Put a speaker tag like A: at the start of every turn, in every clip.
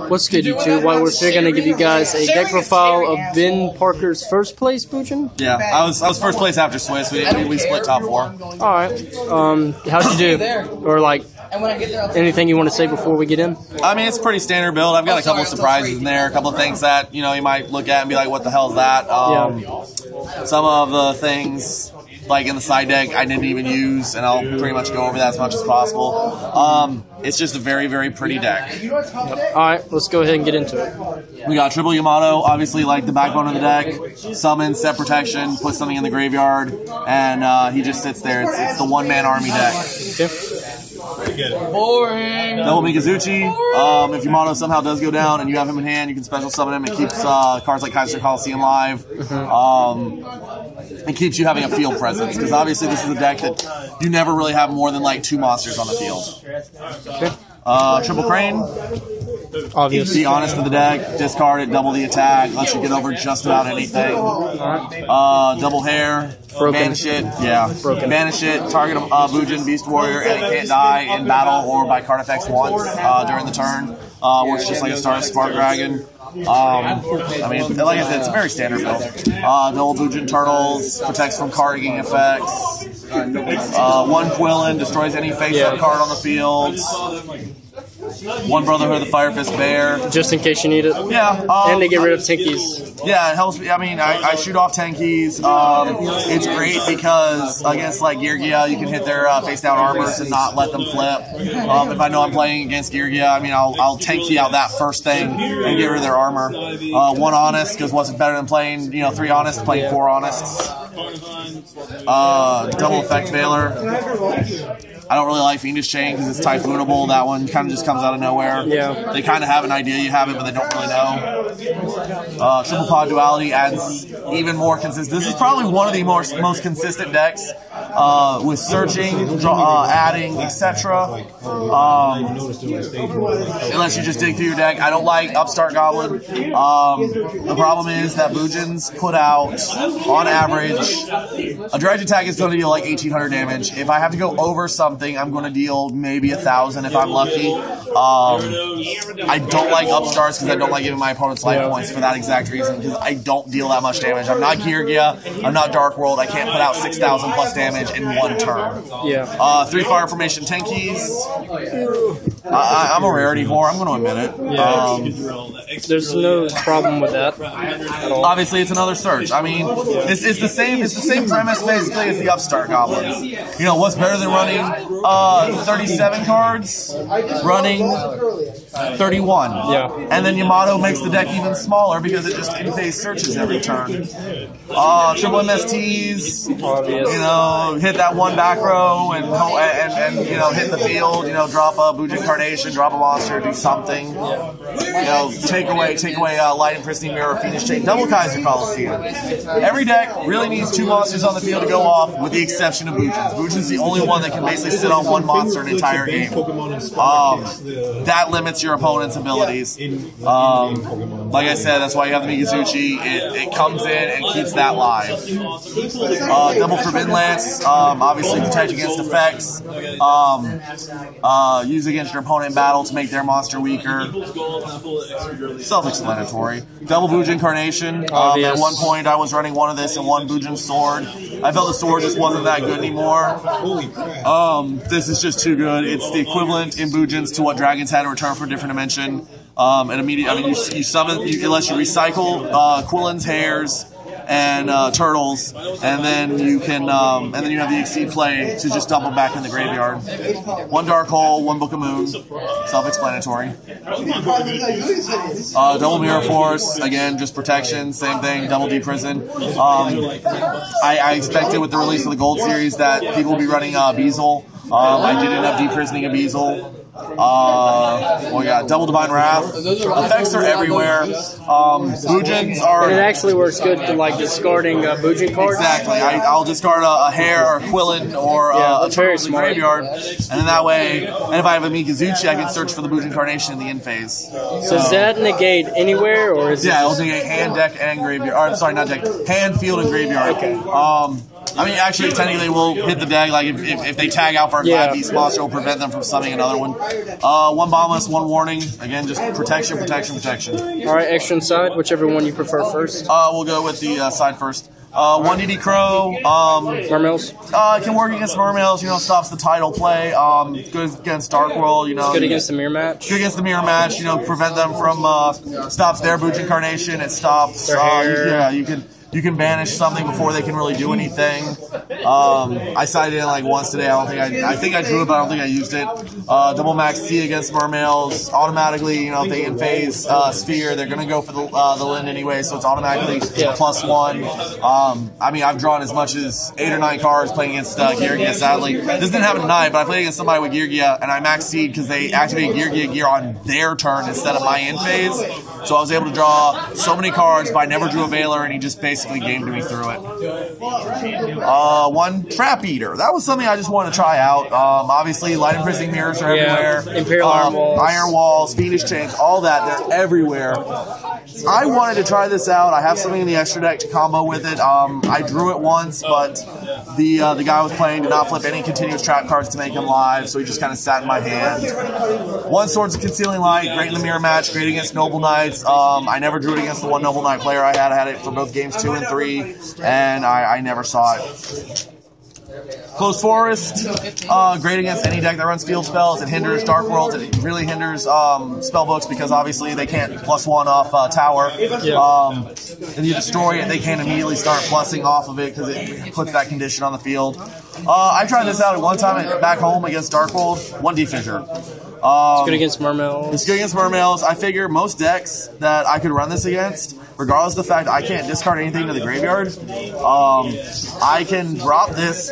A: What's good, YouTube? While we're here, gonna give you guys a deck profile of Ben Parker's first place, Bujin.
B: Yeah, I was first place after Swiss. We split top 4.
A: All right. How'd you do? Or like anything you want to say before we get in?
B: I mean, it's a pretty standard build. I've got a couple of surprises in there, a couple of things that you might look at and be like, "What the hell is that?" Some of the things, like in the side deck, I didn't even use, and I'll pretty much go over that as much as possible. It's just a very, very pretty deck.
A: Yep. All right, let's go ahead and get into it.
B: We got triple Yamato, obviously like the backbone of the deck. Summon, set protection, put something in the graveyard, and he just sits there. It's the one-man army deck.
A: Okay.
C: Boring.
B: Double Mikazuchi. If Yamato somehow does go down and you have him in hand, you can special summon him. It keeps cards like Kaiser Coliseum live. It keeps you having a field presence, because obviously this is a deck that you never really have more than like 2 monsters on the field.
A: Okay.
B: Triple Crane.
A: Obviously.
B: Be honest with the deck. Discard it, double the attack. Lets you get over just about anything. Double Hair.
A: Broken.
B: Banish it. Yeah.
A: Broken.
B: Banish it. Target a Bujin, Beast Warrior, and it can't die in battle or by card effects once during the turn. Works just like a Star Spark Dragon. I mean, like I said, it's a very standard build. Double Bujin Turtles, protects from carding effects. 1 Quillin, destroys any face-up card on the field. 1 Brotherhood of the Fire Fist Bear.
A: Just in case you need it.
B: Yeah.
A: And they get rid of Tinkies.
B: Yeah, it helps me. I mean, I shoot off Tenkies. It's great because against like Yugioh, you can hit their face-down armors and not let them flip. If I know I'm playing against Yugioh, I mean, I'll Tenki out that first thing and get rid of their armor. 1 Honest, because what's better than playing 3 Honest, playing 4 Honests. Double Effect Veiler. I don't really like Fiendish Chain because it's typhoonable. That one kind of just comes out of nowhere.
A: Yeah.
B: They kind of have an idea you have it, but they don't really know. Triple Pod Duality adds even more consistent. This is probably one of the most consistent decks with searching, adding, etc. Unless you just dig through your deck. I don't like Upstart Goblin. The problem is that Bujins put out, on average, a direct attack is going to deal like 1,800 damage. If I have to go over something, I'm going to deal maybe 1,000 if I'm lucky. I don't like upstarts because I don't like giving my opponents life points for that exact reason, because I don't deal that much damage. I'm not Yugioh, I'm not Dark World, I can't put out 6,000 plus damage in 1 turn.
A: Yeah.
B: 3 Fire Formation Tenkies. I'm a rarity whore, I'm going to admit it.
A: Yeah. There's no problem with that at all.
B: Obviously, it's another search. I mean, it's the same premise basically as the Upstart Goblins. You know, what's better than running 37 cards? Running 31.
A: Yeah.
B: And then Yamato makes the deck even smaller because it just in-phase searches every turn. Triple MSTs, hit that 1 back row and hit the field, drop a Bujin Carnation, drop a monster, do something. Take away Light and Pristine Mirror, Fiendish Chain, double Kaiser Coliseum. Every deck really needs 2 monsters on the field to go off, with the exception of Bujin's. Bujin's the only one that can basically sit on 1 monster an entire game. That limits your opponent's abilities. Like I said, that's why you have the Mikazuchi. It comes in and keeps that live. Double Forbidden Lance, obviously protect against effects. Use against your opponent in battle to make their monster weaker. Self-explanatory. Double Bujin Carnation. At one point, I was running 1 of this and 1 Bujin Sword. I felt the sword just wasn't that good anymore. This is just too good. It's the equivalent in Bujins to what Dragons had in return for a different dimension. You summon, unless you recycle Quillen's hairs and turtles, and then you can, and then you have the Exceed play to just dump them back in the graveyard. 1 Dark Hole, 1 Book of Moon, self-explanatory. Double Mirror Force, again, just protection, same thing. Double Deprison. I expected with the release of the Gold Series that people will be running Beazle. I did end up deprisoning a Beazle. Double Divine Wrath. Effects are everywhere. Bujins are...
A: And it actually works good for, like, discarding Bujin cards.
B: Exactly. I'll discard a Hair or a Quillin or a turtle in the graveyard, and then that way, and if I have a Mikazuchi, I can search for the Bujin Carnation in the in-phase.
A: So does that negate anywhere, or is it
B: it'll negate hand, deck, and graveyard. Or, sorry, not deck. Hand, field, and graveyard.
A: Okay.
B: I mean, actually, technically, we'll hit the deck. Like, if they tag out for a Glad Beast monster, we'll prevent them from summoning another one. One bombless, one warning. Again, just protection, protection, protection.
A: All right, extra and side, whichever one you prefer first.
B: We'll go with the side first. 1DD Crow.
A: Mermails.
B: It can work against Mermails, stops the title play. Good against Dark World,
A: It's good against the mirror match.
B: Good against the mirror match, prevent them from, stops their Bujin Carnation. It stops, you can banish something before they can really do anything. I sided in like once today. I think I drew it, but I don't think I used it. Double max T against Mermails. Automatically, if they can phase Sphere, they're going to go for the Lind anyway, so it's automatically +1. I mean, I've drawn as much as 8 or 9 cards playing against Yugioh, sadly. This didn't happen tonight, but I played against somebody with Yugioh, and I maxed seed because they activated Yugioh gear on their turn instead of my end phase. So I was able to draw so many cards, but I never drew a Veiler, and he just basically gamed me through it. One Trap Eater. That was something I just wanted to try out. Obviously, light imprising mirrors are everywhere.
A: Imperial
B: Iron Walls, Fiendish Chains, all that. They're everywhere. I wanted to try this out. I have something in the extra deck to combo with it. I drew it once, but the guy I was playing did not flip any continuous trap cards to make him live, so he just kind of sat in my hand. One Swords of Concealing Light, great in the mirror match, great against Noble Knights. I never drew it against the one Noble Knight player I had. I had it for both games 2 and 3, and I never saw it. Closed Forest, great against any deck that runs field spells. It hinders Dark Worlds. It really hinders spellbooks because obviously they can't +1 off Tower. And you destroy it, they can't immediately start plussing off of it because it puts that condition on the field. I tried this out at one time back home against Dark World. 1D Fissure.
A: It's good against Mermails.
B: It's good against Mermails. I figure most decks that I could run this against, regardless of the fact I can't discard anything to the graveyard, I can drop this,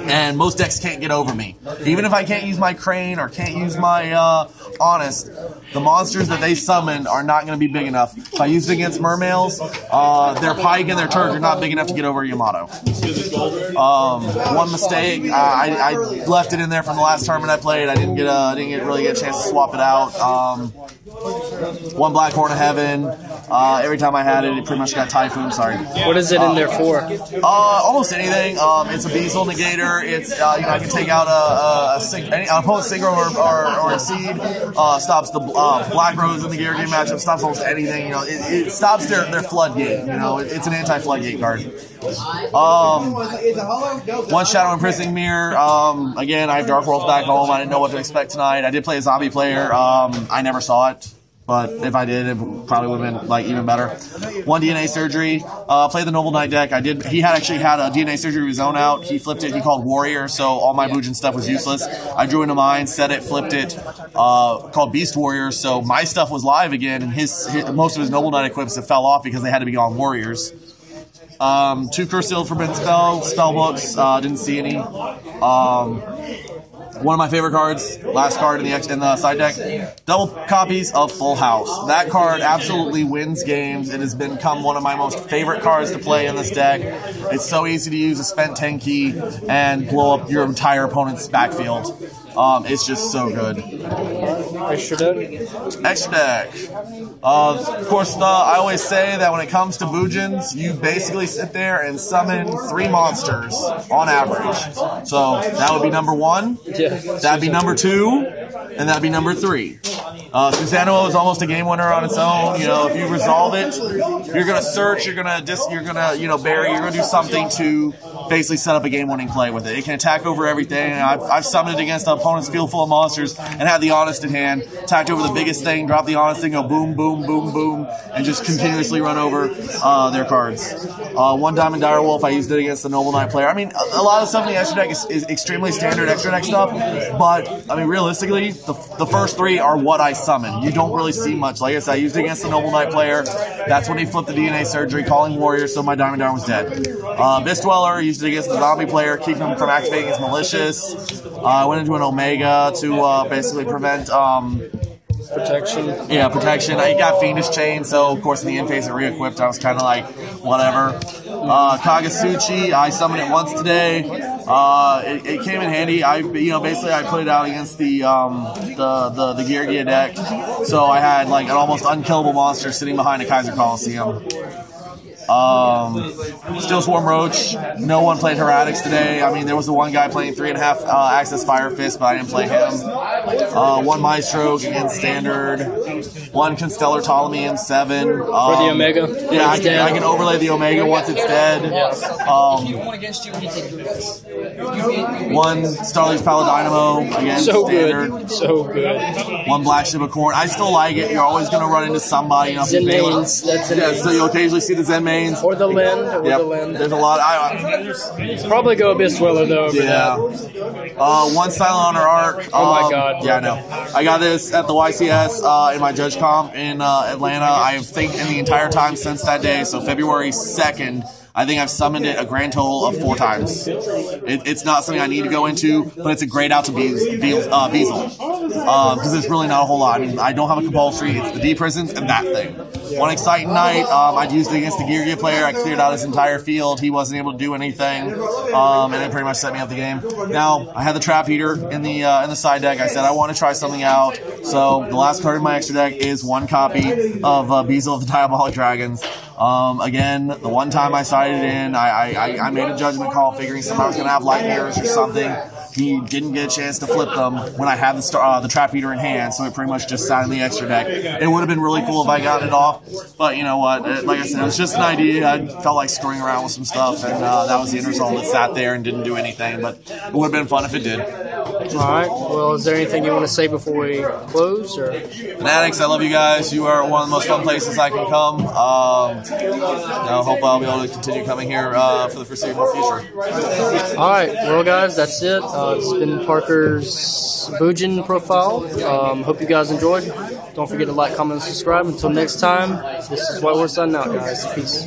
B: and most decks can't get over me. Even if I can't use my Crane or can't use my Honest, the monsters that they summon are not going to be big enough. If I use it against Mermails, their Pike and their Turds are not big enough to get over Yamato. One mistake, I left it in there from the last tournament I played. I didn't really get a chance to swap it out. One Black Horn of Heaven. Every time I had it, it pretty much got Typhoon. Sorry.
A: What is it in there for?
B: Almost anything. It's a Beazle Negator. It's I can take out an opponent's Synchro or a Seed. Stops the Black Rose in the Gear Game matchup. Stops almost anything. It stops their floodgate. It's an anti-floodgate card. One Shadow Imprisoning Mirror. Again, I have Dark Worlds back home. I didn't know what to expect tonight. I did play a zombie player. I never saw it. But if I did, it probably would have been even better. One DNA Surgery. Played the Noble Knight deck. He actually had a DNA Surgery of his own out. He flipped it. He called Warrior, so all my Bujin stuff was useless. I drew into mine, set it, flipped it. Called Beast Warrior, so my stuff was live again, and most of his Noble Knight equips fell off because they had to be on Warriors. 2 Cursed Sealed Forbidden Spellbooks. Didn't see any. One of my favorite cards, last card in the side deck, double copies of Full House. That card absolutely wins games. It has become one of my most favorite cards to play in this deck. It's so easy to use a spent 10 key and blow up your entire opponent's backfield. It's just so good.
A: Extra deck?
B: Extra deck. Of course, I always say that when it comes to Bujins, you basically sit there and summon 3 monsters on average. So that would be number 1.
A: Yeah.
B: That'd be number 2. And that'd be number 3. Susano is almost a game winner on its own. If you resolve it, you're gonna search, you're gonna bury, you're gonna do something to basically set up a game-winning play with it. It can attack over everything. I've summoned it against an opponent's field full of monsters and had the Honest in hand, attacked over the biggest thing, drop the Honest thing, go boom, boom, boom, boom, and just continuously run over their cards. One Diamond Direwolf, I used it against the Noble Knight player. I mean, a lot of stuff in the extra deck is extremely standard extra deck stuff, but I mean, realistically, the first 3 are what I summon. You don't really see much. Like I said, I used it against the Noble Knight player. That's when he flipped the DNA Surgery, calling Warrior, so my Diamond Darn was dead. Abyss Dweller, used it against the zombie player, keeping him from activating his Malicious. I went into an Omega to basically prevent
A: protection.
B: Yeah, protection. I got Fiendish Chain, so of course in the end phase it re-equipped. I was kind of like, whatever. Kagasuchi, I summoned it once today. It came in handy. Basically I put it out against the Yugioh deck, so I had like an almost unkillable monster sitting behind a Kaiser Coliseum. Still Swarm Roach. No one played Heretics today. I mean, there was the one guy playing 3.5 Access Fire Fist, but I didn't play him. One Maestro against Standard. One Constellar Ptolemy M7.
A: For the Omega?
B: Yeah, I can overlay the Omega once it's dead. One Starleaf's Paladynamo against Standard.
A: Good. So good.
B: One Black Ship of Corn. I still like it. You're always going to run into somebody. You know,
A: Zen mains.
B: So you'll occasionally see the Zen mains.
A: Or the Lend.
B: There's a lot.
A: Probably go Abyss Dweller, though.
B: One Silent Honor Arc.
A: Oh my god.
B: Yeah, I know. I got this at the YCS in my judge comp in Atlanta. I think in the entire time since that day, so February 2nd, I think I've summoned it a grand total of 4 times. It's not something I need to go into, but it's a great out to Beazle. Because there's really not a whole lot. I mean, I don't have a compulsory. It's the D prisons and that thing. One exciting night, I'd used it against the Yugioh player. I cleared out his entire field. He wasn't able to do anything, and it pretty much set me up the game. Now, I had the Trap Eater in the side deck. I said I want to try something out. So the last card in my extra deck is one copy of Beazle of the Diabolic Dragons. Again, the one time I sided in, I made a judgment call figuring somebody was going to have light mirrors or something. He didn't get a chance to flip them when I had the Trap Eater in hand, so it pretty much just sat in the extra deck. It would have been really cool if I got it off, but you know what? Like I said, it was just an idea. I felt like screwing around with some stuff, and that was the end result. It sat there and didn't do anything, but it would have been fun if it did.
A: Alright, well, is there anything you want to say before we close? Or?
B: Fanatics, I love you guys. You are one of the most fun places I can come. I hope I'll be able to continue coming here for the foreseeable future.
A: Alright, well guys, that's it. It's been Parker's Bujin profile. Hope you guys enjoyed. Don't forget to like, comment, and subscribe. Until next time, this is White Horse signing out, guys. Peace.